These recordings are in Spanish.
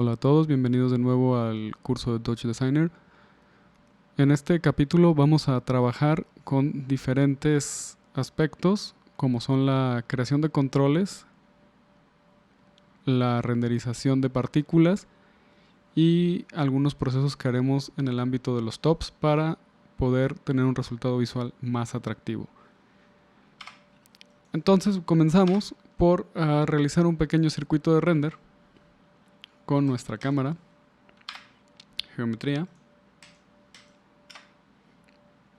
Hola a todos, bienvenidos de nuevo al curso de Touch Designer. En este capítulo vamos a trabajar con diferentes aspectos como son la creación de controles, la renderización de partículas y algunos procesos que haremos en el ámbito de los tops para poder tener un resultado visual más atractivo. Entonces comenzamos por realizar un pequeño circuito de render con nuestra cámara, geometría,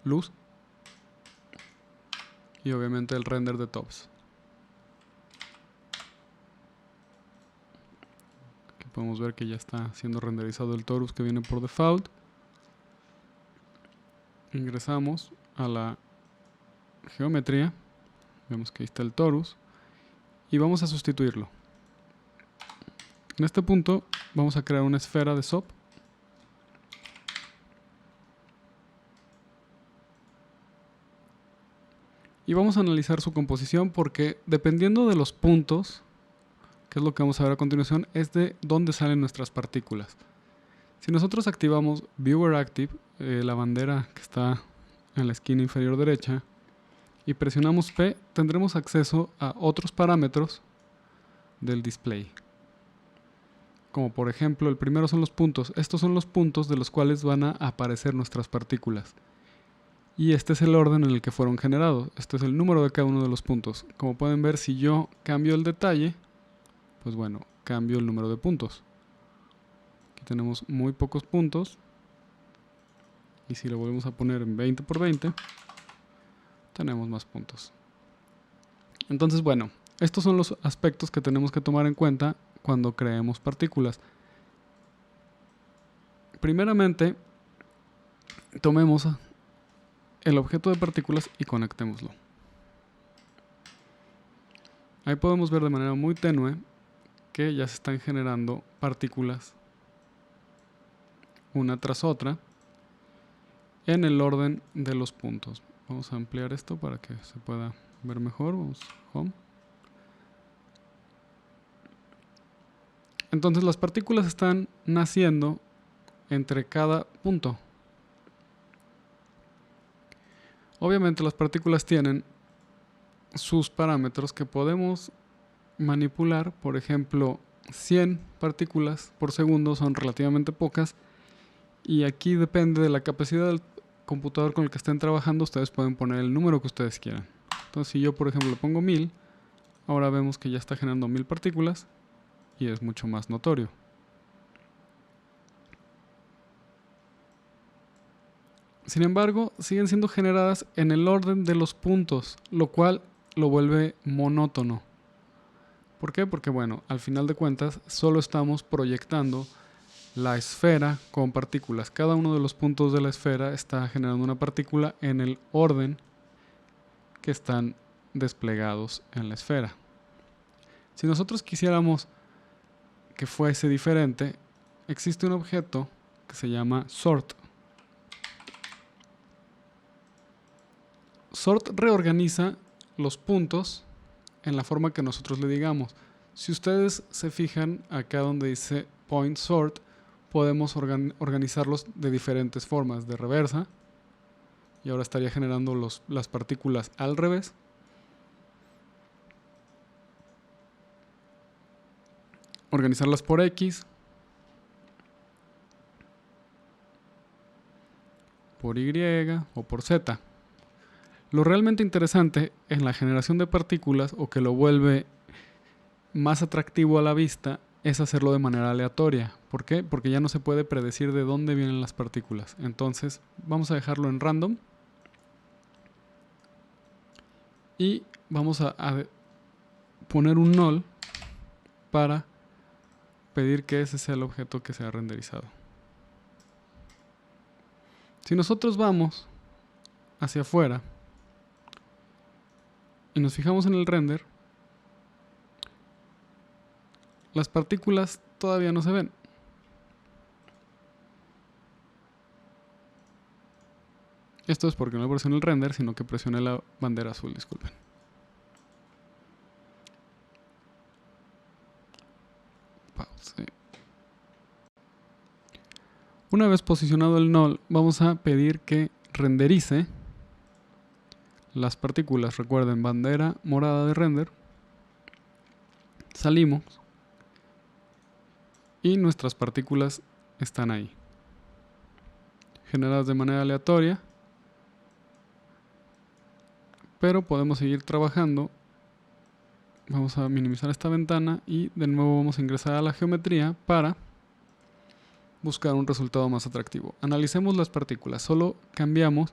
luz y obviamente el render de tops. Aquí podemos ver que ya está siendo renderizado el torus que viene por default. Ingresamos a la geometría, vemos que ahí está el torus y vamos a sustituirlo. En este punto vamos a crear una esfera de SOP. Y vamos a analizar su composición porque dependiendo de los puntos, que es lo que vamos a ver a continuación, es de dónde salen nuestras partículas. Si nosotros activamos Viewer Active, la bandera que está en la esquina inferior derecha, y presionamos P, tendremos acceso a otros parámetros del display. Como por ejemplo, el primero son los puntos. Estos son los puntos de los cuales van a aparecer nuestras partículas. Y este es el orden en el que fueron generados. Este es el número de cada uno de los puntos. Como pueden ver, si yo cambio el detalle, pues bueno, cambio el número de puntos. Aquí tenemos muy pocos puntos. Y si lo volvemos a poner en 20 por 20, tenemos más puntos. Entonces, bueno, estos son los aspectos que tenemos que tomar en cuenta cuando creemos partículas. Primeramente, tomemos el objeto de partículas y conectémoslo. Ahí podemos ver de manera muy tenue que ya se están generando partículas una tras otra en el orden de los puntos. Vamos a ampliar esto para que se pueda ver mejor. Vamos a Home. Entonces las partículas están naciendo entre cada punto. Obviamente las partículas tienen sus parámetros que podemos manipular. Por ejemplo, 100 partículas por segundo son relativamente pocas. Y aquí depende de la capacidad del computador con el que estén trabajando. Ustedes pueden poner el número que ustedes quieran. Entonces si yo por ejemplo pongo 1000, ahora vemos que ya está generando 1000 partículas y es mucho más notorio. Sin embargo, siguen siendo generadas en el orden de los puntos, lo cual lo vuelve monótono. ¿Por qué? Porque bueno, al final de cuentas solo estamos proyectando la esfera con partículas. Cada uno de los puntos de la esfera está generando una partícula en el orden que están desplegados en la esfera. Si nosotros quisiéramos que fuese diferente, existe un objeto que se llama sort. Sort reorganiza los puntos en la forma que nosotros le digamos. Si ustedes se fijan acá donde dice point sort, podemos organizarlos de diferentes formas, de reversa, y ahora estaría generando las partículas al revés. Organizarlas por X, por Y o por Z. Lo realmente interesante en la generación de partículas, o que lo vuelve más atractivo a la vista, es hacerlo de manera aleatoria. ¿Por qué? Porque ya no se puede predecir de dónde vienen las partículas. Entonces vamos a dejarlo en random y vamos a poner un null para pedir que ese sea el objeto que sea renderizado. Si nosotros vamos hacia afuera y nos fijamos en el render, las partículas todavía no se ven. Esto es porque no presioné el render, sino que presioné la bandera azul, disculpen. Pause. Una vez posicionado el null, vamos a pedir que renderice las partículas. Recuerden, bandera morada de render. Salimos y nuestras partículas están ahí, generadas de manera aleatoria, pero podemos seguir trabajando. Vamos a minimizar esta ventana y de nuevo vamos a ingresar a la geometría para buscar un resultado más atractivo. Analicemos las partículas, solo cambiamos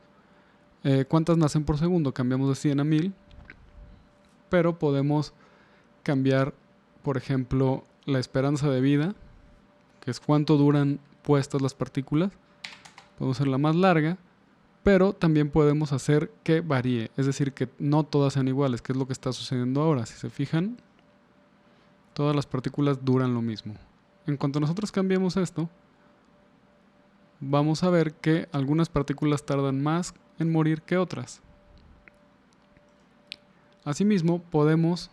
cuántas nacen por segundo, cambiamos de 100 a 1000, pero podemos cambiar, por ejemplo, la esperanza de vida, que es cuánto duran puestas las partículas. Podemos hacerla más larga, pero también podemos hacer que varíe, es decir, que no todas sean iguales, que es lo que está sucediendo ahora. Si se fijan, todas las partículas duran lo mismo. En cuanto nosotros cambiemos esto, vamos a ver que algunas partículas tardan más en morir que otras. Asimismo, podemos,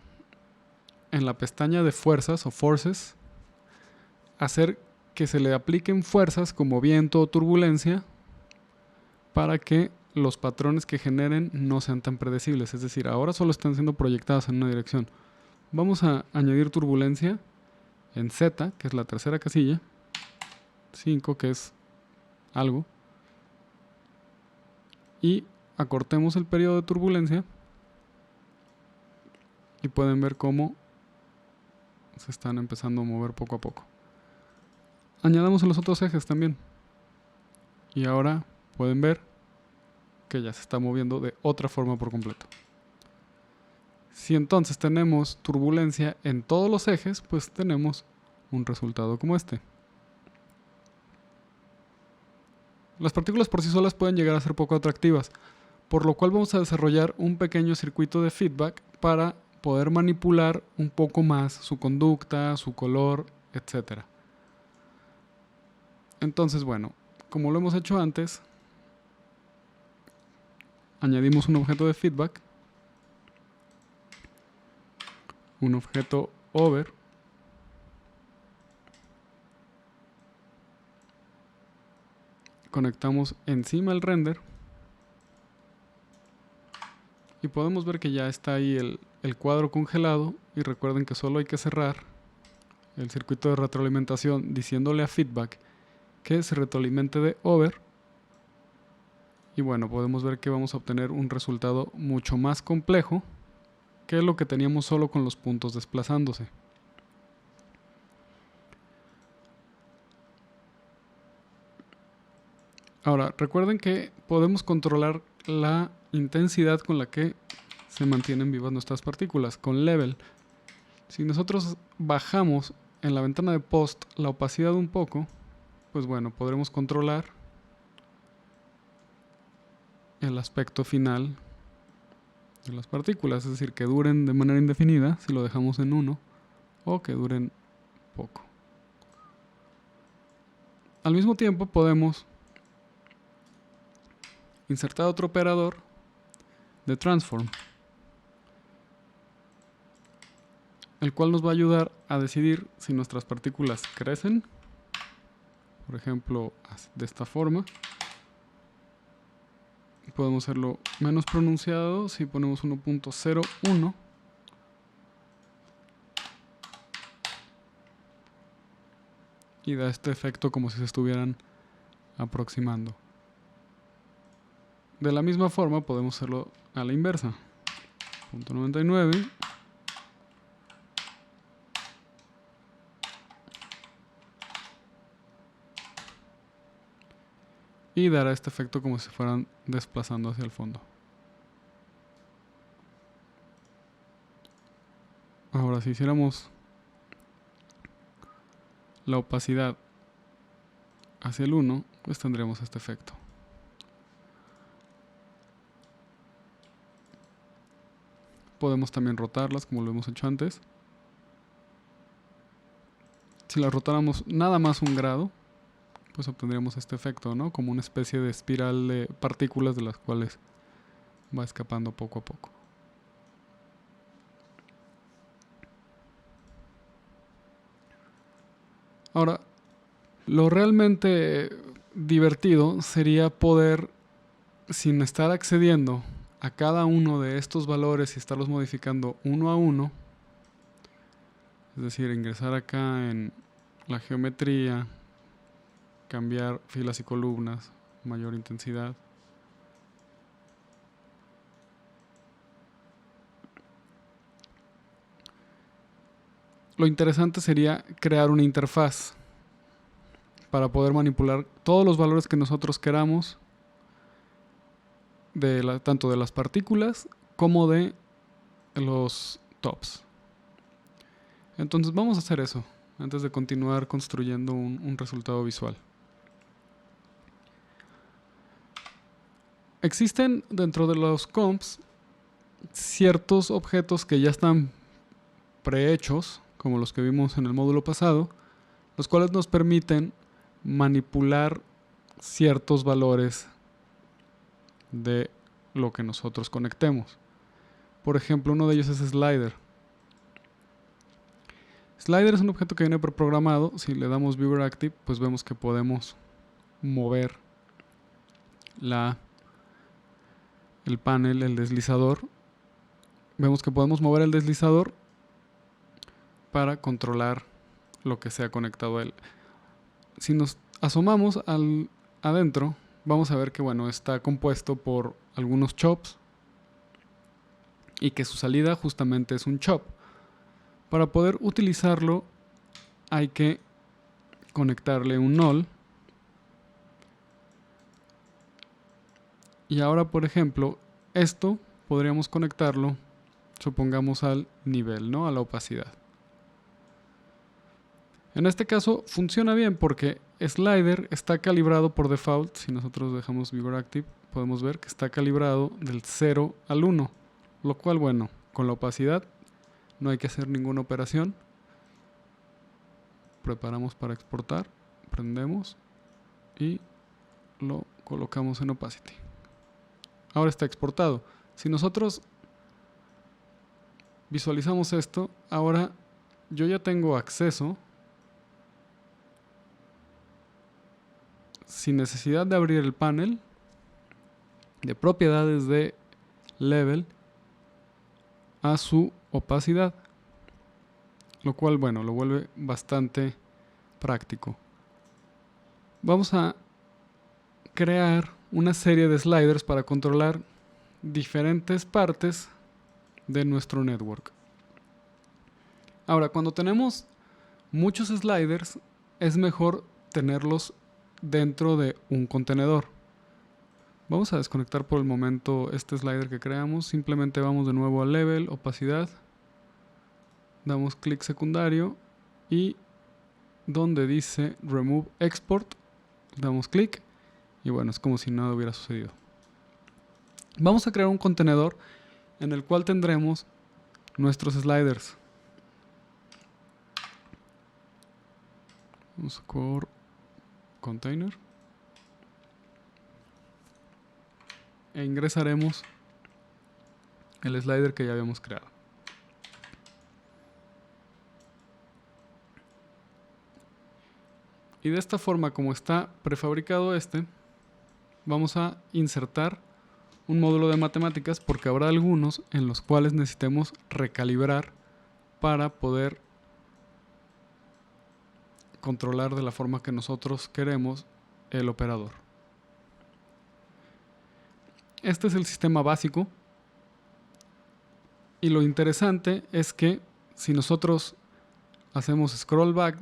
en la pestaña de fuerzas o forces, hacer que se le apliquen fuerzas como viento o turbulencia para que los patrones que generen no sean tan predecibles. Es decir, ahora solo están siendo proyectadas en una dirección. Vamos a añadir turbulencia en Z, que es la tercera casilla, 5, que es algo, y acortemos el periodo de turbulencia y pueden ver cómo se están empezando a mover poco a poco. Añadamos los otros ejes también y ahora pueden ver que ya se está moviendo de otra forma por completo. Si entonces tenemos turbulencia en todos los ejes, pues tenemos un resultado como este. Las partículas por sí solas pueden llegar a ser poco atractivas, por lo cual vamos a desarrollar un pequeño circuito de feedback para poder manipular un poco más su conducta, su color, etc. Entonces, bueno, como lo hemos hecho antes, añadimos un objeto de feedback, un objeto over, conectamos encima el render y podemos ver que ya está ahí el cuadro congelado. Y recuerden que solo hay que cerrar el circuito de retroalimentación diciéndole a feedback que se retroalimente de over. Y bueno, podemos ver que vamos a obtener un resultado mucho más complejo que lo que teníamos solo con los puntos desplazándose. Ahora, recuerden que podemos controlar la intensidad con la que se mantienen vivas nuestras partículas con level. Si nosotros bajamos en la ventana de post la opacidad un poco, pues bueno, podremos controlar el aspecto final de las partículas, es decir, que duren de manera indefinida si lo dejamos en 1 o que duren poco. Al mismo tiempo podemos insertar otro operador de transform, el cual nos va a ayudar a decidir si nuestras partículas crecen, por ejemplo, de esta forma. Podemos hacerlo menos pronunciado si ponemos 1.01 y da este efecto como si se estuvieran aproximando. De la misma forma podemos hacerlo a la inversa, 0.99 y dará este efecto como si fueran desplazando hacia el fondo. Ahora, si hiciéramos la opacidad hacia el 1, pues tendremos este efecto. Podemos también rotarlas como lo hemos hecho antes. Si las rotáramos nada más 1 grado, pues obtendríamos este efecto, ¿no? Como una especie de espiral de partículas de las cuales va escapando poco a poco. Ahora, lo realmente divertido sería poder, sin estar accediendo a cada uno de estos valores y estarlos modificando uno a uno, es decir, ingresar acá en la geometría, cambiar filas y columnas, mayor intensidad. Lo interesante sería crear una interfaz para poder manipular todos los valores que nosotros queramos, tanto de las partículas como de los tops. Entonces vamos a hacer eso antes de continuar construyendo un resultado visual. Existen dentro de los comps ciertos objetos que ya están prehechos, como los que vimos en el módulo pasado, los cuales nos permiten manipular ciertos valores de lo que nosotros conectemos. Por ejemplo, uno de ellos es Slider. Slider es un objeto que viene preprogramado. Si le damos Viewer Active, pues vemos que podemos mover el panel, el deslizador. Vemos que podemos mover el deslizador para controlar lo que sea conectado a él. Si nos asomamos adentro, vamos a ver que bueno, está compuesto por algunos chops y que su salida justamente es un chop. Para poder utilizarlo hay que conectarle un null. Y ahora, por ejemplo, esto podríamos conectarlo, supongamos, al nivel, ¿no? A la opacidad. En este caso funciona bien porque Slider está calibrado por default. Si nosotros dejamos Viewer Active, podemos ver que está calibrado del 0 al 1. Lo cual, bueno, con la opacidad no hay que hacer ninguna operación. Preparamos para exportar, prendemos y lo colocamos en Opacity. Ahora está exportado. Si nosotros visualizamos esto, ahora yo ya tengo acceso sin necesidad de abrir el panel de propiedades de Level a su opacidad, lo cual, bueno, lo vuelve bastante práctico. Vamos a crear una serie de sliders para controlar diferentes partes de nuestro network. Ahora, cuando tenemos muchos sliders, es mejor tenerlos dentro de un contenedor. Vamos a desconectar por el momento este slider que creamos. Simplemente vamos de nuevo a Level, Opacidad. Damos clic secundario y donde dice Remove Export, damos clic y bueno, es como si nada hubiera sucedido. Vamos a crear un contenedor en el cual tendremos nuestros sliders. Vamos a core container e ingresaremos el slider que ya habíamos creado. Y de esta forma, como está prefabricado vamos a insertar un módulo de matemáticas porque habrá algunos en los cuales necesitemos recalibrar para poder controlar de la forma que nosotros queremos el operador. Este es el sistema básico y lo interesante es que si nosotros hacemos scroll back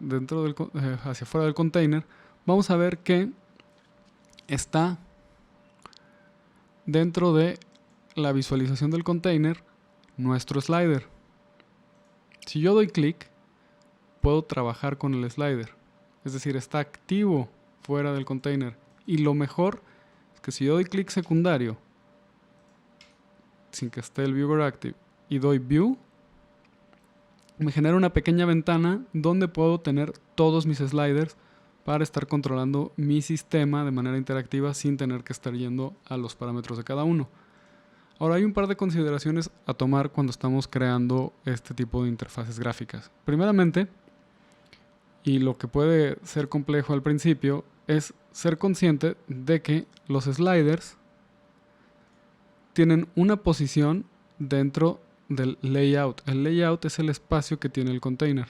hacia afuera del container, vamos a ver que está dentro de la visualización del container nuestro slider. Si yo doy clic, puedo trabajar con el slider, es decir, está activo fuera del container. Y lo mejor es que si yo doy clic secundario sin que esté el Viewer Active y doy View, me genera una pequeña ventana donde puedo tener todos mis sliders para estar controlando mi sistema de manera interactiva sin tener que estar yendo a los parámetros de cada uno. Ahora hay un par de consideraciones a tomar cuando estamos creando este tipo de interfaces gráficas. Primeramente, y lo que puede ser complejo al principio, es ser consciente de que los sliders tienen una posición dentro del layout. El layout es el espacio que tiene el container.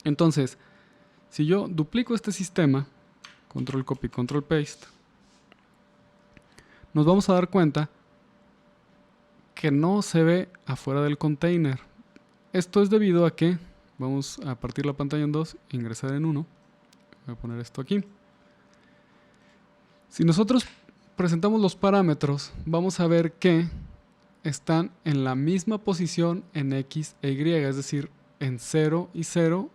Entonces, si yo duplico este sistema, control copy, control paste, nos vamos a dar cuenta que no se ve afuera del container. Esto es debido a que vamos a partir la pantalla en dos, ingresar en uno. Voy a poner esto aquí. Si nosotros presentamos los parámetros, vamos a ver que están en la misma posición en X e Y, es decir, en 0 y 0,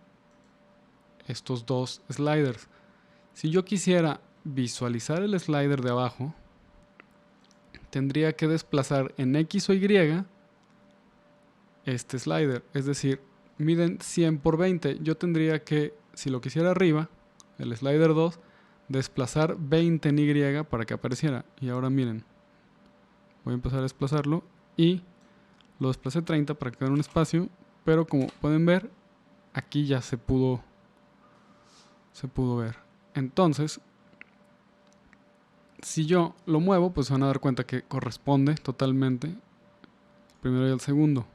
estos dos sliders. Si yo quisiera visualizar el slider de abajo, tendría que desplazar en X o Y este slider, es decir, miden 100 por 20. Yo tendría que, si lo quisiera arriba, el slider 2, desplazar 20 en Y para que apareciera. Y ahora miren, voy a empezar a desplazarlo y lo desplacé 30 para que quede un espacio, pero como pueden ver, aquí ya se pudo ver. Entonces, si yo lo muevo, pues se van a dar cuenta que corresponde totalmente al primero y al segundo.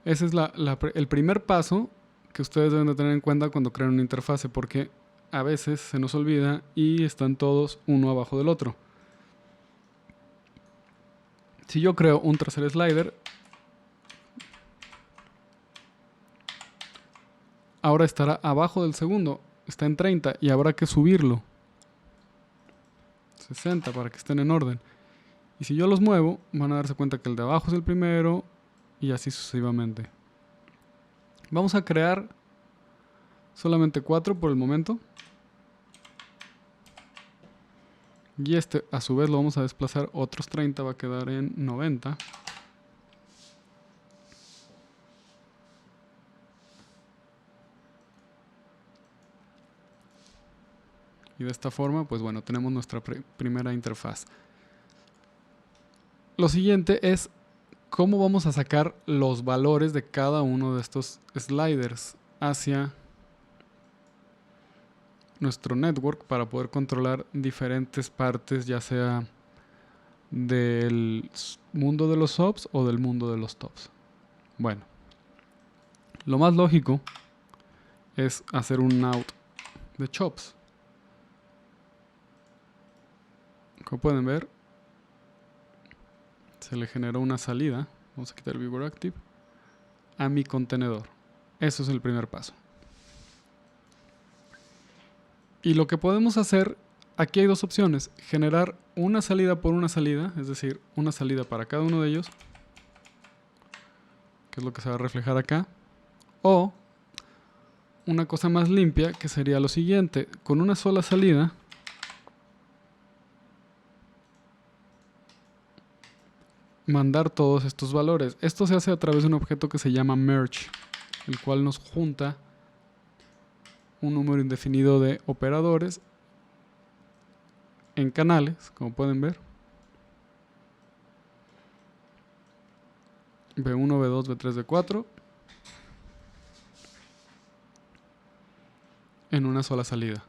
Ese es el primer paso que ustedes deben de tener en cuenta cuando crean una interfase, porque a veces se nos olvida y están todos uno abajo del otro. Si yo creo un tercer slider, ahora estará abajo del segundo, está en 30 y habrá que subirlo 60 para que estén en orden. Y si yo los muevo, van a darse cuenta que el de abajo es el primero y así sucesivamente. Vamos a crear solamente 4 por el momento. Y este a su vez lo vamos a desplazar otros 30, va a quedar en 90. Y de esta forma, pues bueno, tenemos nuestra primera interfaz. Lo siguiente es cómo vamos a sacar los valores de cada uno de estos sliders hacia nuestro network para poder controlar diferentes partes, ya sea del mundo de los subs o del mundo de los tops. Bueno, lo más lógico es hacer un out de chops. Como pueden ver, se le generó una salida. Vamos a quitar el Viewer Active a mi contenedor. Eso es el primer paso. Y lo que podemos hacer, aquí hay dos opciones: generar una salida por una salida, es decir, una salida para cada uno de ellos, que es lo que se va a reflejar acá, o una cosa más limpia, que sería lo siguiente: con una sola salida mandar todos estos valores. Esto se hace a través de un objeto que se llama merge, el cual nos junta un número indefinido de operadores en canales, como pueden ver. B1, B2, B3, B4 en una sola salida.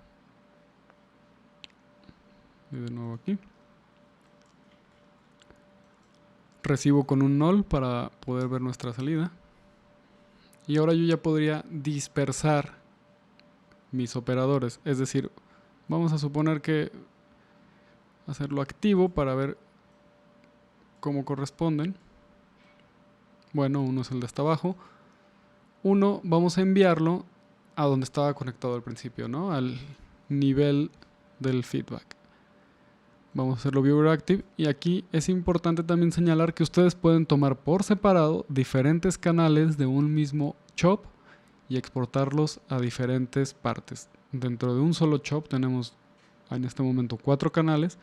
Y de nuevo aquí. Recibo con un null para poder ver nuestra salida. Y ahora yo ya podría dispersar mis operadores. Es decir, vamos a suponer que hacerlo activo para ver cómo corresponden. Bueno, uno es el de hasta abajo. Uno vamos a enviarlo a donde estaba conectado al principio, ¿no? Al nivel del feedback. Vamos a hacerlo Viewer Active. Y aquí es importante también señalar que ustedes pueden tomar por separado diferentes canales de un mismo chop y exportarlos a diferentes partes. Dentro de un solo chop tenemos en este momento 4 canales,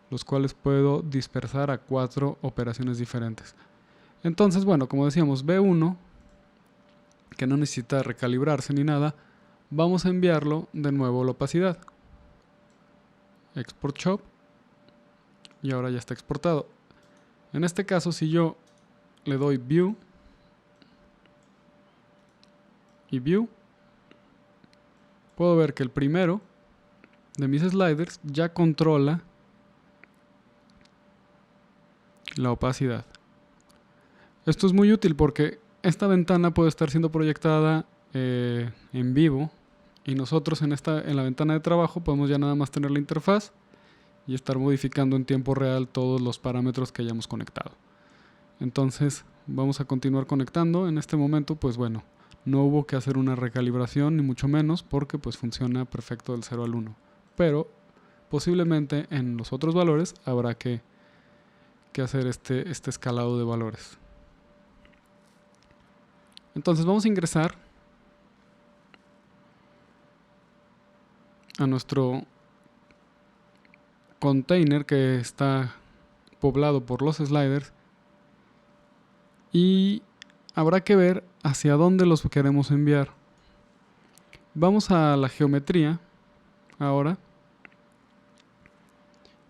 los cuales puedo dispersar a 4 operaciones diferentes. Entonces, bueno, como decíamos, B1, que no necesita recalibrarse ni nada, vamos a enviarlo de nuevo a la opacidad. Export chop. Y ahora ya está exportado. En este caso, si yo le doy View y View, puedo ver que el primero de mis sliders ya controla la opacidad. Esto es muy útil porque esta ventana puede estar siendo proyectada en vivo y nosotros en la ventana de trabajo podemos ya nada más tener la interfaz y estar modificando en tiempo real todos los parámetros que hayamos conectado. Entonces vamos a continuar conectando. En este momento, pues bueno, no hubo que hacer una recalibración ni mucho menos porque pues funciona perfecto del 0 al 1. Pero posiblemente en los otros valores habrá que hacer este escalado de valores. Entonces vamos a ingresar a nuestro container que está poblado por los sliders y habrá que ver hacia dónde los queremos enviar. Vamos a la geometría ahora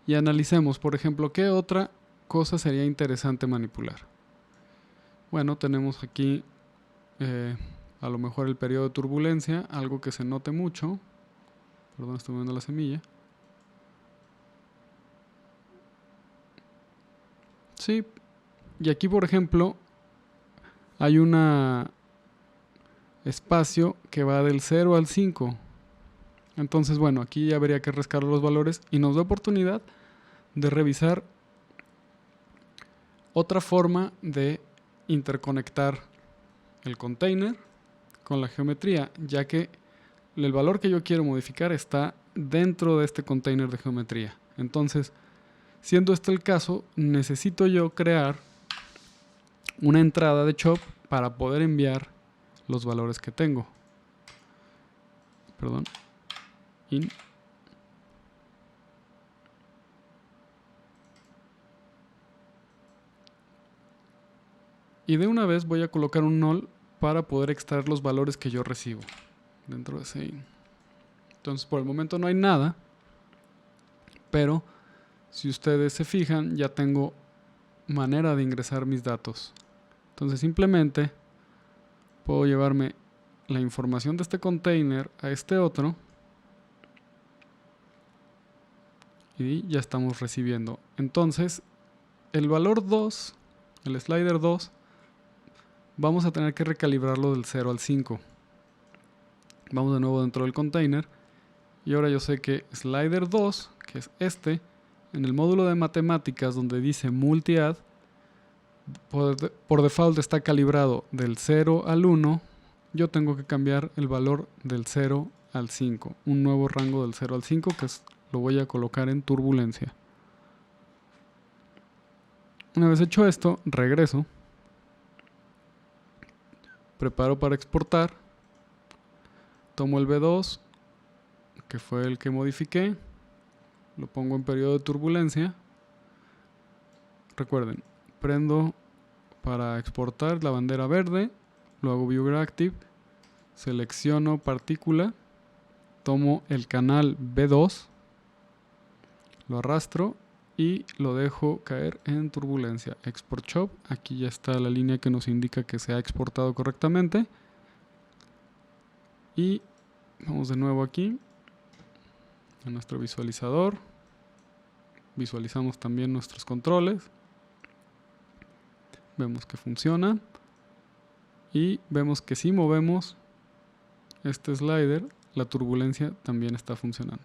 y analicemos, por ejemplo, qué otra cosa sería interesante manipular. Bueno, tenemos aquí a lo mejor el periodo de turbulencia, algo que se note mucho. Perdón, estoy moviendo la semilla. Sí, y aquí por ejemplo hay un espacio que va del 0 al 5. Entonces, bueno, aquí ya habría que rescatar los valores y nos da oportunidad de revisar otra forma de interconectar el container con la geometría, ya que el valor que yo quiero modificar está dentro de este container de geometría. Entonces, siendo este el caso, necesito yo crear una entrada de chop para poder enviar los valores que tengo. Perdón. In. Y de una vez voy a colocar un null para poder extraer los valores que yo recibo dentro de ese in. Entonces por el momento no hay nada, pero si ustedes se fijan ya tengo manera de ingresar mis datos. Entonces simplemente puedo llevarme la información de este container a este otro y ya estamos recibiendo. Entonces el valor 2, el slider 2, vamos a tener que recalibrarlo del 0 al 5. Vamos de nuevo dentro del container y ahora yo sé que slider 2, que es este, en el módulo de matemáticas donde dice multiadd, por default está calibrado del 0 al 1. Yo tengo que cambiar el valor del 0 al 5, un nuevo rango del 0 al 5 que lo voy a colocar en turbulencia. Una vez hecho esto, regreso, preparo para exportar, tomo el B2, que fue el que modifiqué, lo pongo en periodo de turbulencia. Recuerden, prendo para exportar la bandera verde, lo hago Viewer Active, selecciono partícula, tomo el canal B2, lo arrastro y lo dejo caer en turbulencia. Export Chop, aquí ya está la línea que nos indica que se ha exportado correctamente. Y vamos de nuevo aquí a nuestro visualizador. Visualizamos también nuestros controles. Vemos que funciona. Y vemos que si movemos este slider, la turbulencia también está funcionando.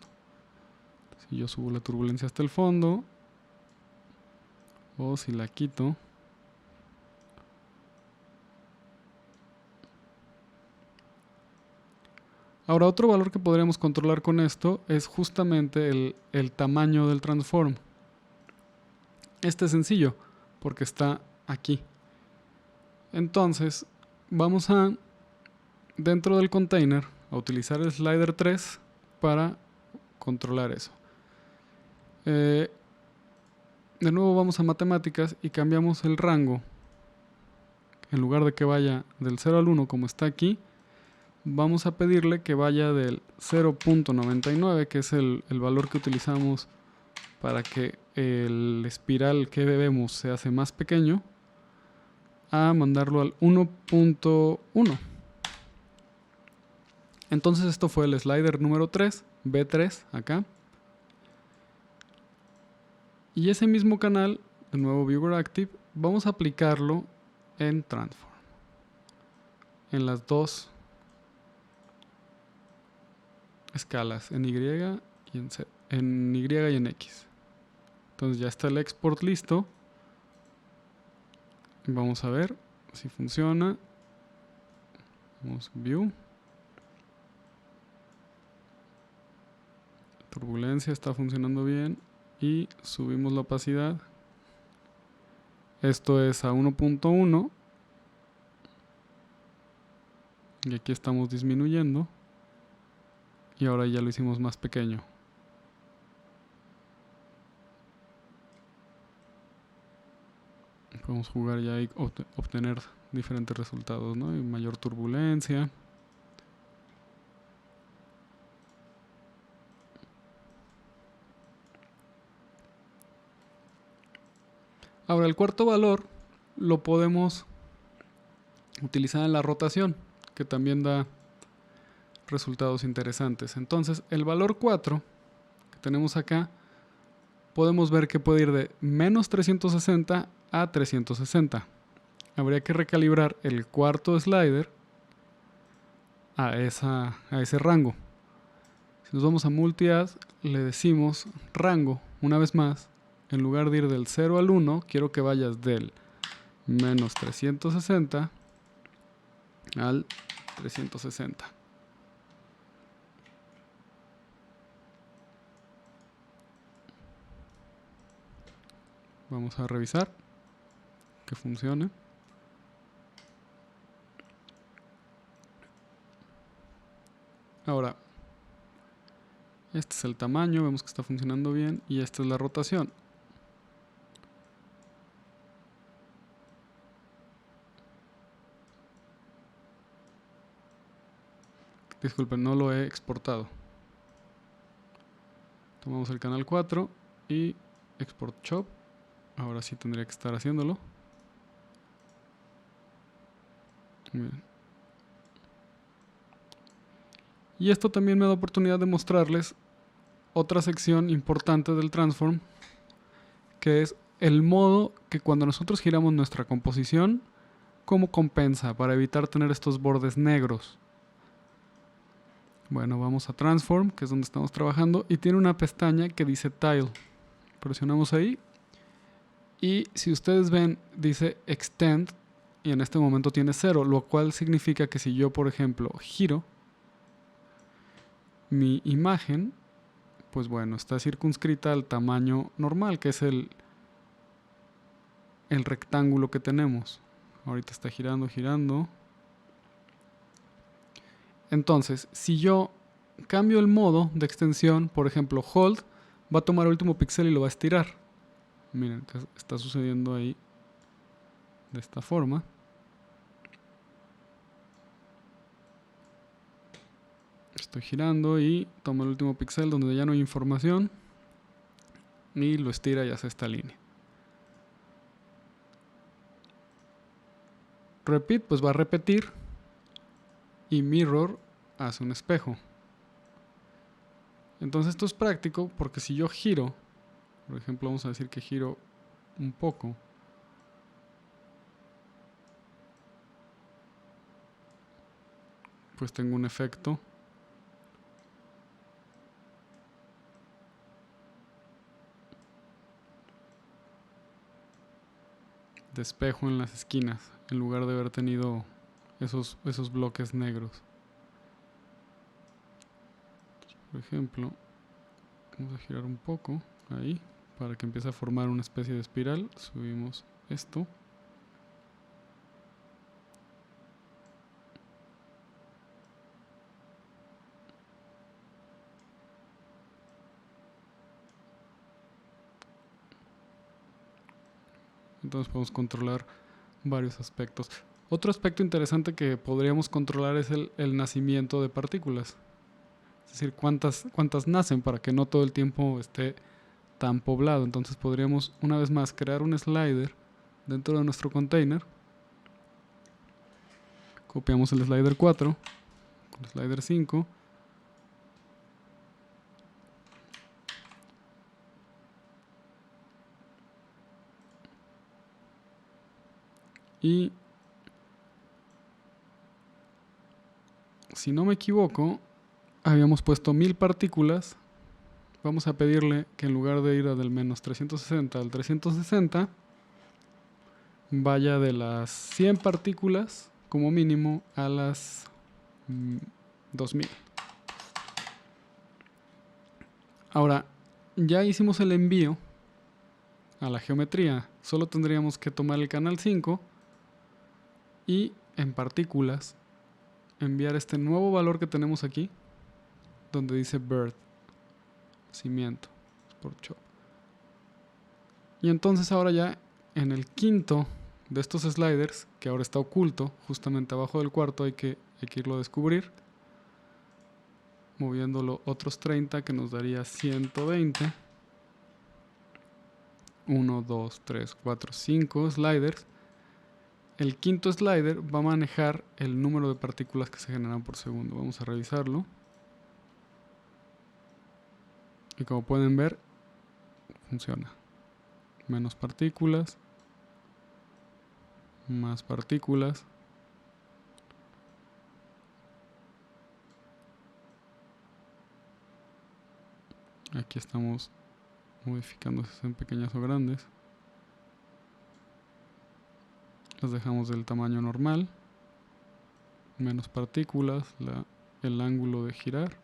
Si yo subo la turbulencia hasta el fondo, o si la quito, ahora otro valor que podríamos controlar con esto es justamente el tamaño del transform. Este es sencillo porque está aquí. Entonces vamos a, dentro del container, a utilizar el slider 3 para controlar eso. De nuevo vamos a matemáticas y cambiamos el rango. En lugar de que vaya del 0 al 1 como está aquí, vamos a pedirle que vaya del 0.99, que es el valor que utilizamos para que el espiral que vemos se hace más pequeño, a mandarlo al 1.1. Entonces esto fue el slider número 3, B3, acá. Y ese mismo canal, de nuevo Viewer Active, vamos a aplicarlo en Transform. En las dos escalas, en Y y en Z, en Y y en X. Entonces ya está el export listo. Vamos a ver si funciona. Vamos View. Turbulencia está funcionando bien. Y subimos la opacidad. Esto es a 1.1. Y aquí estamos disminuyendo. Y ahora ya lo hicimos más pequeño. Podemos jugar ya y obtener diferentes resultados, ¿no? Y mayor turbulencia. Ahora el cuarto valor lo podemos utilizar en la rotación, que también da resultados interesantes. Entonces el valor 4 que tenemos acá, podemos ver que puede ir de menos 360 a 360. Habría que recalibrar el cuarto slider a ese rango. Si nos vamos a multi-add, le decimos rango, una vez más, en lugar de ir del 0 al 1, quiero que vayas del menos 360 al 360. Vamos a revisar que funcione. Ahora, este es el tamaño, vemos que está funcionando bien, y esta es la rotación. Disculpen, no lo he exportado. Tomamos el canal 4 y export chop. Ahora sí tendría que estar haciéndolo. Bien. Y esto también me da oportunidad de mostrarles otra sección importante del transform, que es el modo que cuando nosotros giramos nuestra composición, cómo compensa para evitar tener estos bordes negros. Bueno, vamos a Transform, que es donde estamos trabajando, y tiene una pestaña que dice Tile. Presionamos ahí, y si ustedes ven, dice Extend, y en este momento tiene 0, lo cual significa que si yo, por ejemplo, giro mi imagen, pues bueno, está circunscrita al tamaño normal, que es el rectángulo que tenemos. Ahorita está girando, girando. Entonces, si yo cambio el modo de extensión, por ejemplo, Hold, va a tomar el último píxel y lo va a estirar. Miren, está sucediendo ahí de esta forma. Estoy girando y tomo el último píxel donde ya no hay información y lo estira y hace esta línea. Repeat, pues va a repetir, y Mirror hace un espejo. Entonces esto es práctico porque si yo giro, por ejemplo, vamos a decir que giro un poco, pues tengo un efecto de espejo en las esquinas, en lugar de haber tenido esos bloques negros. Por ejemplo, vamos a girar un poco ahí para que empiece a formar una especie de espiral. Subimos esto. Entonces podemos controlar varios aspectos. Otro aspecto interesante que podríamos controlar es el nacimiento de partículas. Es decir, cuántas nacen para que no todo el tiempo esté tan poblado. Entonces podríamos una vez más crear un slider dentro de nuestro container. Copiamos el slider 4, el slider 5. Y si no me equivoco, habíamos puesto 1000 partículas. Vamos a pedirle que en lugar de ir del menos 360 al 360, vaya de las 100 partículas como mínimo a las 2000. Ahora, ya hicimos el envío a la geometría. Solo tendríamos que tomar el canal 5 y en partículas enviar este nuevo valor que tenemos aquí, donde dice birth, nacimiento, por chop. Y entonces ahora ya en el quinto de estos sliders, que ahora está oculto, justamente abajo del cuarto, hay que irlo a descubrir, moviéndolo otros 30, que nos daría 120. 1, 2, 3, 4, 5 sliders. El quinto slider va a manejar el número de partículas que se generan por segundo. Vamos a revisarlo. Y como pueden ver, funciona. Menos partículas. Más partículas. Aquí estamos modificando si son pequeñas o grandes. Las dejamos del tamaño normal. Menos partículas, el ángulo de girar.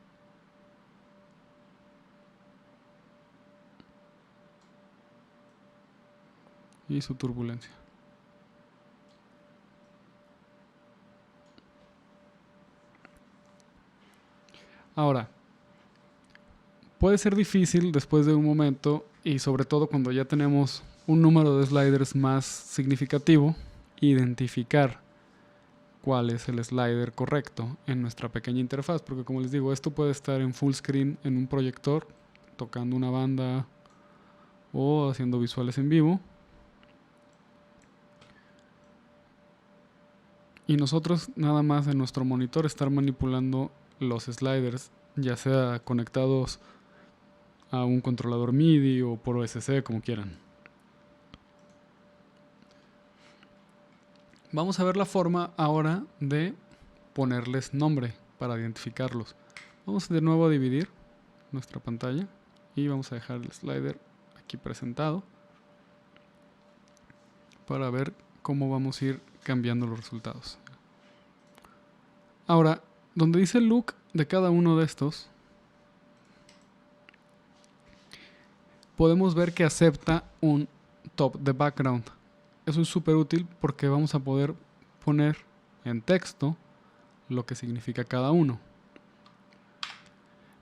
Y su turbulencia. Ahora, puede ser difícil después de un momento, y sobre todo cuando ya tenemos un número de sliders más significativo, identificar cuál es el slider correcto en nuestra pequeña interfaz, porque como les digo, esto puede estar en full screen en un proyector, tocando una banda o haciendo visuales en vivo. Y nosotros nada más en nuestro monitor estar manipulando los sliders, ya sea conectados a un controlador MIDI o por OSC, como quieran. Vamos a ver la forma ahora de ponerles nombre para identificarlos. Vamos de nuevo a dividir nuestra pantalla y vamos a dejar el slider aquí presentado para ver cómo vamos a ir cambiando los resultados. Ahora, donde dice el look de cada uno de estos, podemos ver que acepta un top de background. Eso es súper útil porque vamos a poder poner en texto lo que significa cada uno.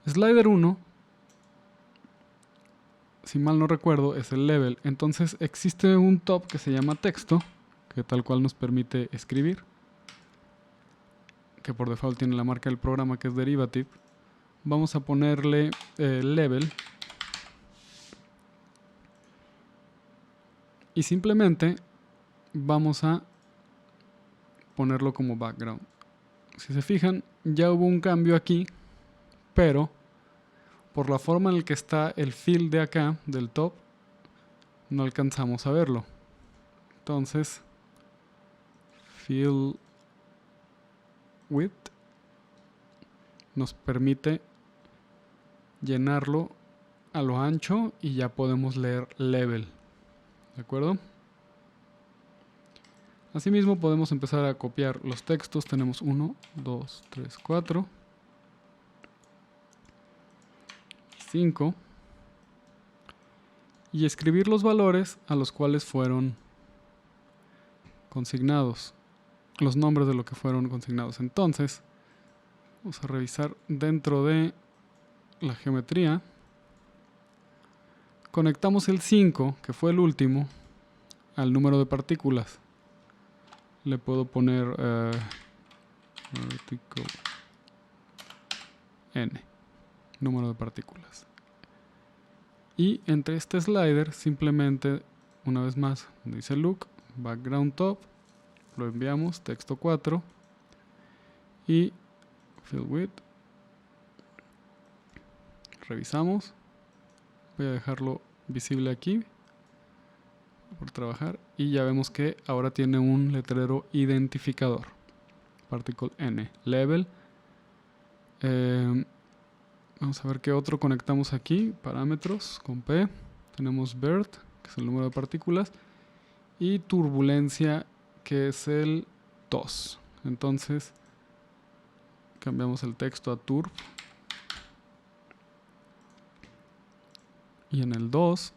Slider 1, si mal no recuerdo, es el level. Entonces existe un top que se llama texto, que tal cual nos permite escribir, que por default tiene la marca del programa que es derivative. Vamos a ponerle level y simplemente vamos a ponerlo como background. Si se fijan, ya hubo un cambio aquí, pero por la forma en la que está el fill de acá, del top, no alcanzamos a verlo. Entonces, fill width nos permite llenarlo a lo ancho y ya podemos leer level. ¿De acuerdo? Asimismo podemos empezar a copiar los textos. Tenemos 1, 2, 3, 4, 5 y escribir los valores a los cuales fueron consignados, los nombres de lo que fueron consignados. Entonces vamos a revisar dentro de la geometría. Conectamos el 5, que fue el último, al número de partículas. Le puedo poner n, número de partículas. Y entre este slider, simplemente, una vez más, donde dice look, background top, lo enviamos, texto 4, y fill width. Revisamos. Voy a dejarlo visible aquí por trabajar. Y ya vemos que ahora tiene un letrero identificador. Particle N. Level. Vamos a ver qué otro conectamos aquí. Parámetros con P. Tenemos BERT, que es el número de partículas. Y turbulencia, que es el TOS. Entonces cambiamos el texto a turb. Y en el 2,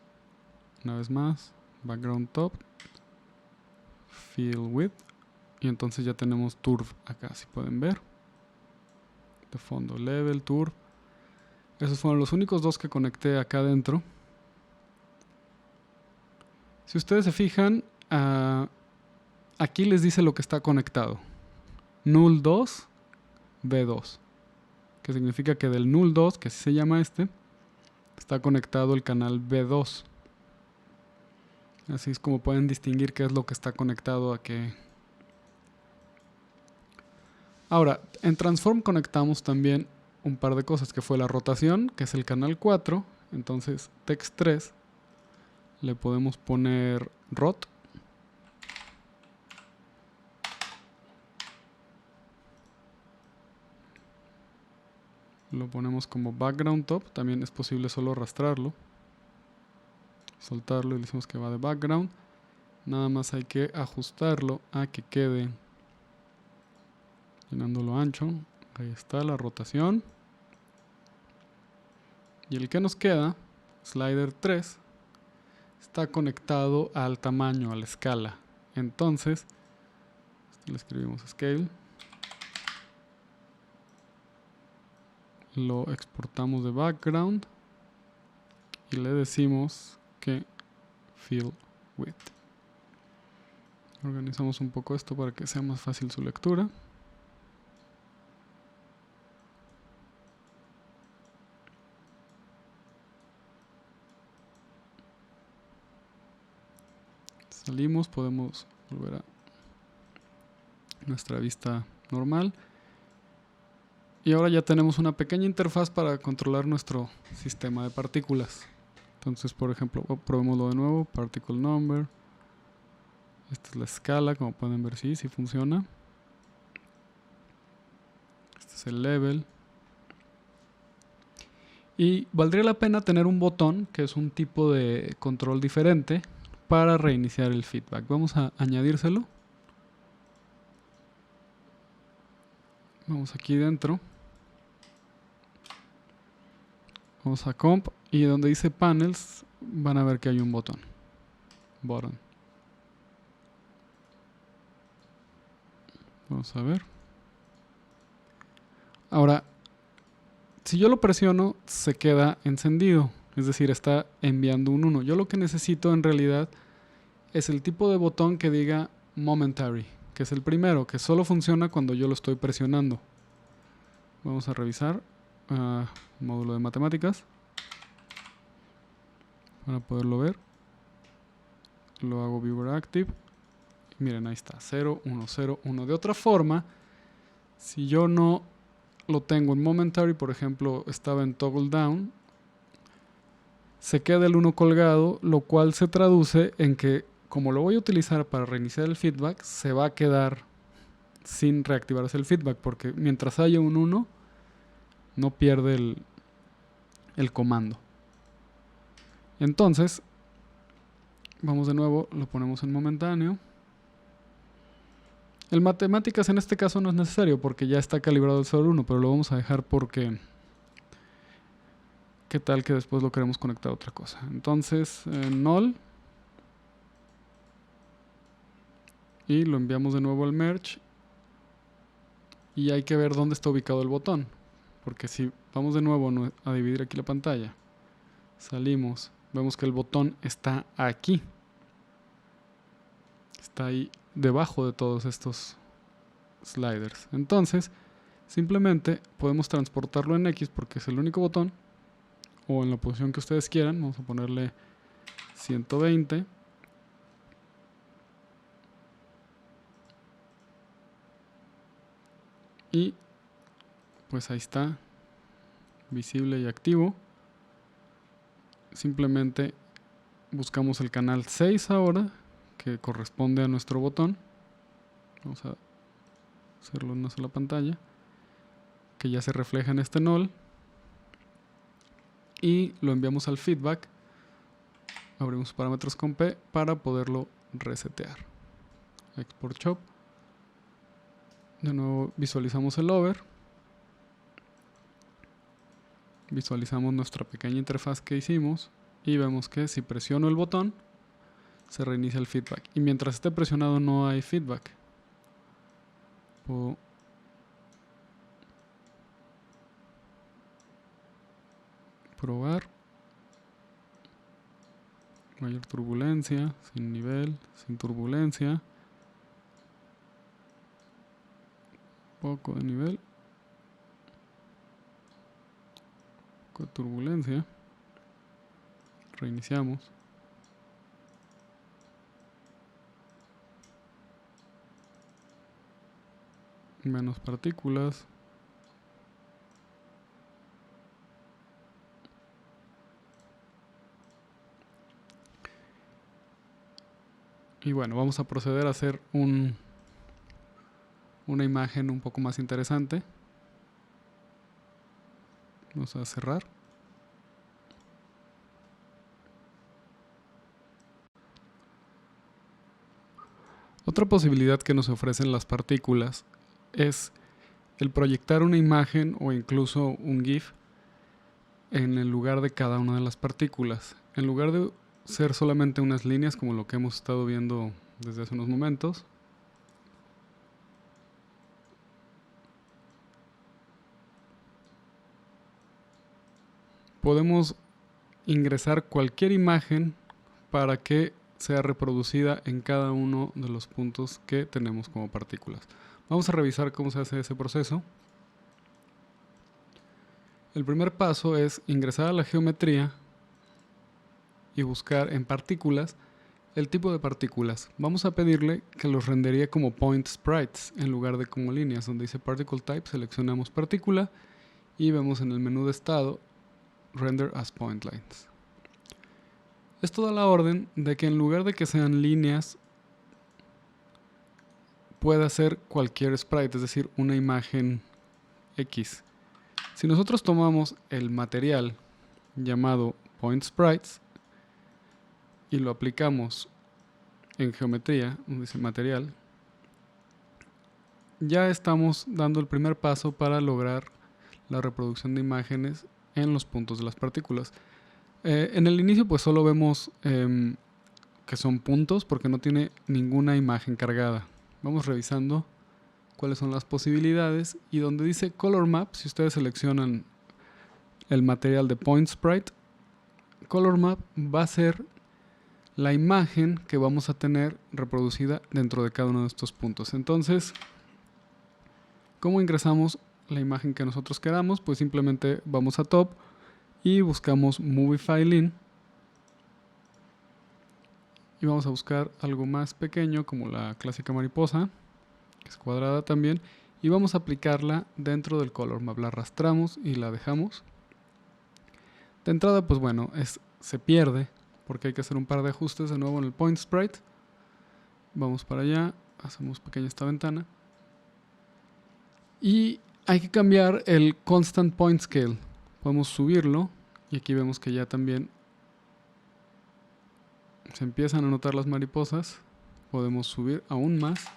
una vez más, background top, fill width. Y entonces ya tenemos turb acá, si pueden ver. De fondo, level, turb. Esos fueron los únicos dos que conecté acá adentro. Si ustedes se fijan, aquí les dice lo que está conectado. Null 2, B2. Que significa que del null 2, que así se llama está conectado el canal B2. Así es como pueden distinguir qué es lo que está conectado a qué. Ahora, en Transform conectamos también un par de cosas, que fue la rotación, que es el canal 4. Entonces, text 3 le podemos poner rot. Lo ponemos como background top. También es posible solo arrastrarlo, soltarlo y le decimos que va de background. Nada más hay que ajustarlo a que quede llenándolo ancho. Ahí está la rotación. Y el que nos queda, slider 3, está conectado al tamaño, a la escala. Entonces, le escribimos scale. Lo exportamos de background. Y le decimos que fill width. Organizamos un poco esto para que sea más fácil su lectura. Salimos, podemos volver a nuestra vista normal. Y ahora ya tenemos una pequeña interfaz para controlar nuestro sistema de partículas. Entonces, por ejemplo, probémoslo de nuevo. Particle number. Esta es la escala, como pueden ver, sí funciona. Este es el level. Y valdría la pena tener un botón, que es un tipo de control diferente, para reiniciar el feedback. Vamos a añadírselo. Vamos aquí dentro. Vamos a comp y donde dice panels van a ver que hay un botón. Button. Vamos a ver. Ahora, si yo lo presiono, se queda encendido. Es decir, está enviando un 1. Yo lo que necesito en realidad es el tipo de botón que diga momentary, que es el primero, que solo funciona cuando yo lo estoy presionando. Vamos a revisar módulo de matemáticas para poderlo ver. Lo hago viewer active. Y miren, ahí está, 0, 1, 0, 1. De otra forma, si yo no lo tengo en momentary, por ejemplo, estaba en toggle down, se queda el 1 colgado, lo cual se traduce en que, como lo voy a utilizar para reiniciar el feedback, se va a quedar sin reactivarse el feedback, porque mientras haya un 1, no pierde el comando. Entonces, vamos de nuevo, lo ponemos en momentáneo. El matemáticas en este caso no es necesario porque ya está calibrado el 0,1, pero lo vamos a dejar porque qué tal que después lo queremos conectar a otra cosa. Entonces, null, y lo enviamos de nuevo al merge, y hay que ver dónde está ubicado el botón, porque si vamos de nuevo a dividir aquí la pantalla, salimos, vemos que el botón está aquí, está ahí debajo de todos estos sliders. Entonces, simplemente podemos transportarlo en X porque es el único botón, o en la posición que ustedes quieran. Vamos a ponerle 120. Y pues ahí está, visible y activo. Simplemente buscamos el canal 6 ahora, que corresponde a nuestro botón. Vamos a hacerlo en una sola pantalla, que ya se refleja en este null. Y lo enviamos al feedback. Abrimos parámetros con P para poderlo resetear. Export shop. De nuevo visualizamos el over. Visualizamos nuestra pequeña interfaz que hicimos y vemos que si presiono el botón se reinicia el feedback. Y mientras esté presionado no hay feedback. Puedo probar. Mayor turbulencia, sin nivel, sin turbulencia. Poco de nivel. Poco de turbulencia. Reiniciamos. Menos partículas. Y bueno, vamos a proceder a hacer una imagen un poco más interesante. Vamos a cerrar. Otra posibilidad que nos ofrecen las partículas es el proyectar una imagen o incluso un GIF en el lugar de cada una de las partículas. En lugar de ser solamente unas líneas como lo que hemos estado viendo desde hace unos momentos, podemos ingresar cualquier imagen para que sea reproducida en cada uno de los puntos que tenemos como partículas. Vamos a revisar cómo se hace ese proceso. El primer paso es ingresar a la geometría y buscar en partículas el tipo de partículas. Vamos a pedirle que los renderíe como point sprites en lugar de como líneas. Donde dice particle type, seleccionamos partícula y vemos en el menú de estado render as point lines. Esto da la orden de que en lugar de que sean líneas, pueda ser cualquier sprite, es decir, una imagen X. Si nosotros tomamos el material llamado point sprites y lo aplicamos en geometría, donde dice material, ya estamos dando el primer paso para lograr la reproducción de imágenes en los puntos de las partículas. En el inicio pues solo vemos que son puntos porque no tiene ninguna imagen cargada. Vamos revisando cuáles son las posibilidades y donde dice Color Map, si ustedes seleccionan el material de Point Sprite, Color Map va a ser la imagen que vamos a tener reproducida dentro de cada uno de estos puntos. Entonces, ¿cómo ingresamos la imagen que nosotros queramos? Pues simplemente vamos a Top y buscamos Movie File In y vamos a buscar algo más pequeño como la clásica mariposa, que es cuadrada también, y vamos a aplicarla dentro del Color Map. La arrastramos y la dejamos. De entrada pues bueno, se pierde porque hay que hacer un par de ajustes de nuevo en el Point Sprite. Vamos para allá, hacemos pequeña esta ventana y hay que cambiar el Constant Point Scale. Podemos subirlo y aquí vemos que ya también se empiezan a notar las mariposas. Podemos subir aún más,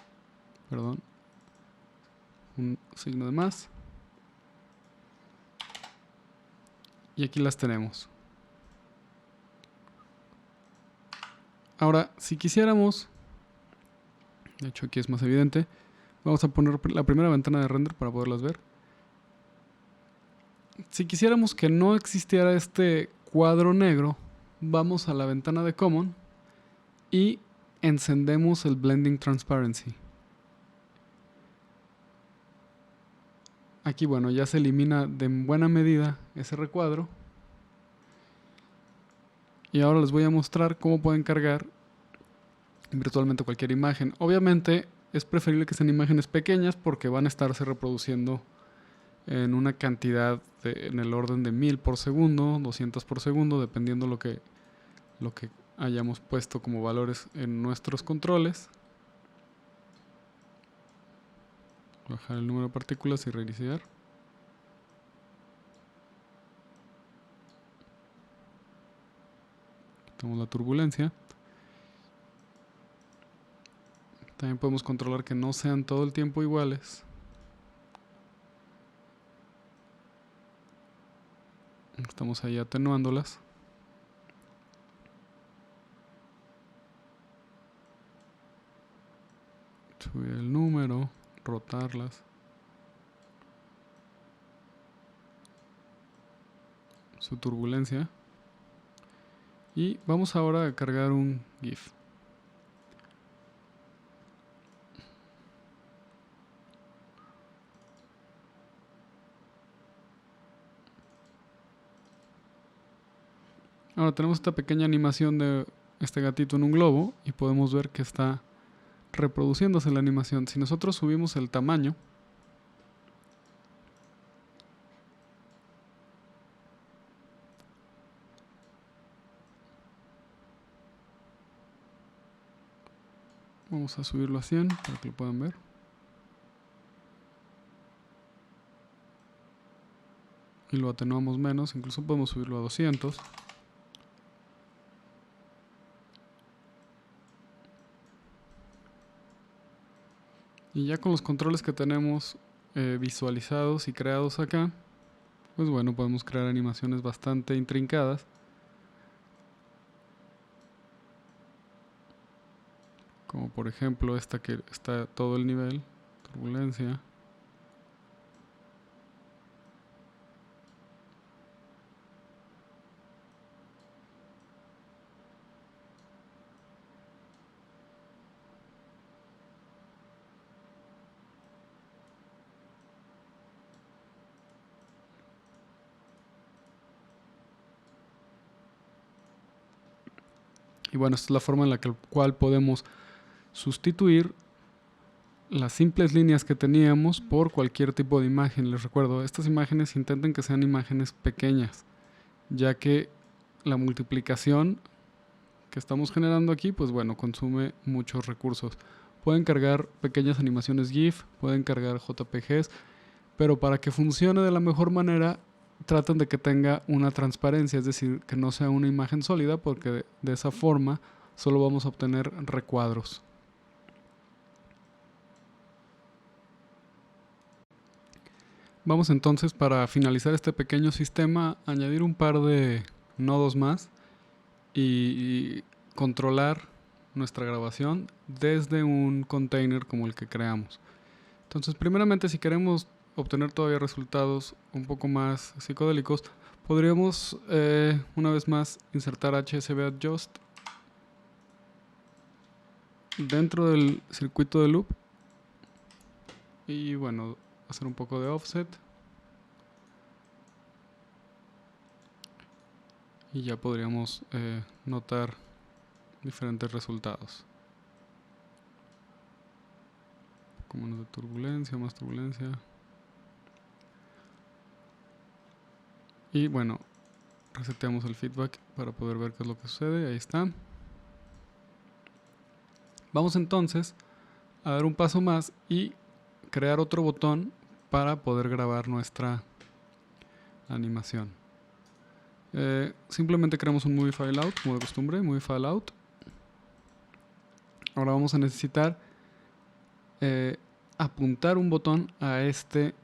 un signo de más, y aquí las tenemos. Ahora, si quisiéramos, de hecho aquí es más evidente, vamos a poner la primera ventana de render para poderlas ver. Si quisiéramos que no existiera este cuadro negro, vamos a la ventana de Common y encendemos el Blending Transparency. Aquí bueno, ya se elimina de buena medida ese recuadro. Y ahora les voy a mostrar cómo pueden cargar virtualmente cualquier imagen. Obviamente es preferible que sean imágenes pequeñas porque van a estarse reproduciendo en una cantidad en el orden de 1000 por segundo, 200 por segundo, dependiendo lo que hayamos puesto como valores en nuestros controles. Bajar el número de partículas y reiniciar. Quitamos la turbulencia. También podemos controlar que no sean todo el tiempo iguales. Estamos ahí atenuándolas. Subir el número, rotarlas. Su turbulencia. Y vamos ahora a cargar un GIF. Ahora tenemos esta pequeña animación de este gatito en un globo y podemos ver que está reproduciéndose la animación. Si nosotros subimos el tamaño, vamos a subirlo a 100 para que lo puedan ver. Y lo atenuamos menos, incluso podemos subirlo a 200. Y ya con los controles que tenemos visualizados y creados acá, pues bueno, podemos crear animaciones bastante intrincadas. Como por ejemplo esta que está todo el nivel, turbulencia. Y bueno, esta es la forma en la cual podemos sustituir las simples líneas que teníamos por cualquier tipo de imagen. Les recuerdo, estas imágenes intenten que sean imágenes pequeñas, ya que la multiplicación que estamos generando aquí, pues bueno, consume muchos recursos. Pueden cargar pequeñas animaciones GIF, pueden cargar JPGs, pero para que funcione de la mejor manera, traten de que tenga una transparencia, es decir, que no sea una imagen sólida, porque de esa forma solo vamos a obtener recuadros. Vamos entonces, para finalizar este pequeño sistema, a añadir un par de nodos más y controlar nuestra grabación desde un container como el que creamos. Entonces, primeramente, si queremos obtener todavía resultados un poco más psicodélicos, podríamos una vez más insertar HSV Adjust dentro del circuito de loop y bueno, hacer un poco de offset y ya podríamos notar diferentes resultados. Un poco menos de turbulencia, más turbulencia. Y bueno, reseteamos el feedback para poder ver qué es lo que sucede. Ahí está. Vamos entonces a dar un paso más y crear otro botón para poder grabar nuestra animación. Simplemente creamos un Movie File Out, como de costumbre, Movie File Out. Ahora vamos a necesitar apuntar un botón a este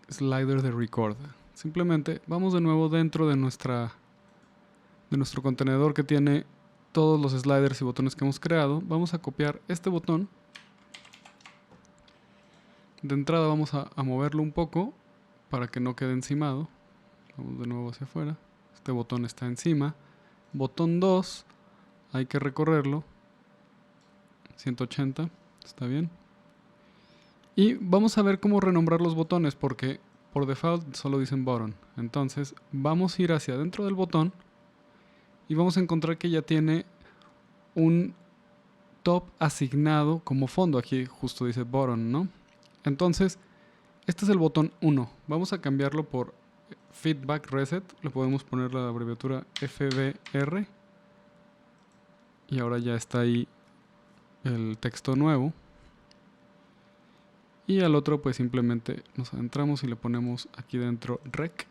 slider de record. Simplemente vamos de nuevo dentro de nuestro contenedor que tiene todos los sliders y botones que hemos creado. Vamos a copiar este botón. De entrada vamos a moverlo un poco para que no quede encimado. Vamos de nuevo hacia afuera. Este botón está encima. Botón 2, hay que recorrerlo. 180, está bien. Y vamos a ver cómo renombrar los botones, porque por default solo dicen button. Entonces vamos a ir hacia adentro del botón y vamos a encontrar que ya tiene un top asignado como fondo. Aquí justo dice button, ¿no? Entonces Este es el botón 1. Vamos a cambiarlo por Feedback Reset. Le podemos poner la abreviatura FBR. Y ahora ya está ahí el texto nuevo. Y al otro pues simplemente nos adentramos y le ponemos aquí dentro rec.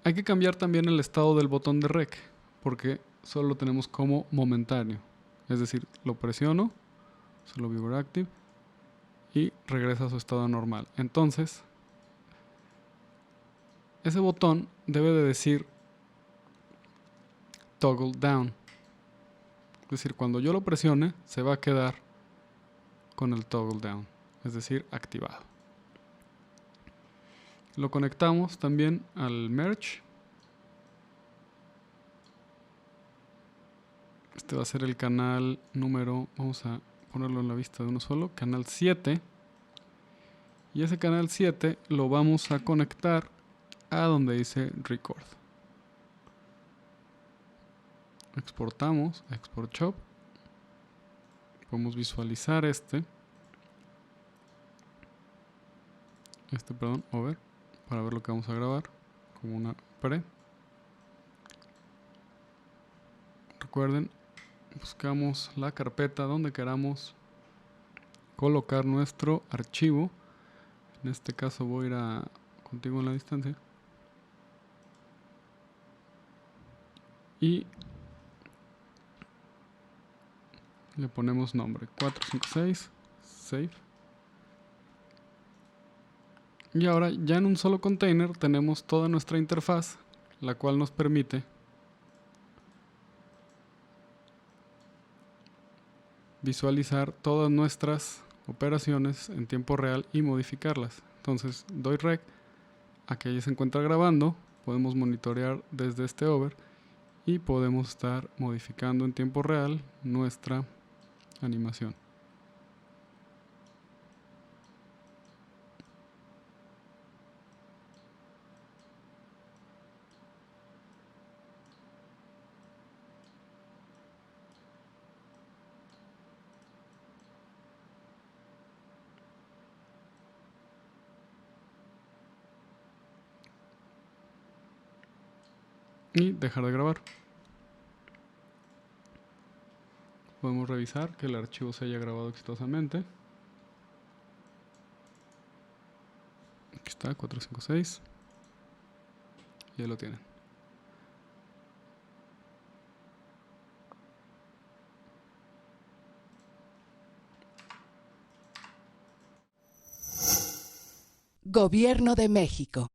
Hay que cambiar también el estado del botón de rec, porque solo lo tenemos como momentáneo. Es decir, lo presiono, solo Viewer Active, y regresa a su estado normal. Entonces, ese botón debe de decir toggle down. Es decir, cuando yo lo presione, se va a quedar con el toggle down, es decir, activado. Lo conectamos también al merge. Este va a ser el canal número, vamos a ponerlo en la vista de uno solo, canal 7. Y ese canal 7 lo vamos a conectar a donde dice record. Exportamos, export shop. Podemos visualizar over, para ver lo que vamos a grabar, como una pre. Recuerden, buscamos la carpeta donde queramos colocar nuestro archivo. En este caso voy a ir a contigo en la distancia. Y le ponemos nombre 456, save. Y ahora ya en un solo container tenemos toda nuestra interfaz, la cual nos permite visualizar todas nuestras operaciones en tiempo real y modificarlas. Entonces doy rec a que ella se encuentra grabando, podemos monitorear desde este over y podemos estar modificando en tiempo real nuestra animación. Y dejar de grabar. Podemos revisar que el archivo se haya grabado exitosamente. Aquí está, 456. Y ahí lo tienen. Gobierno de México.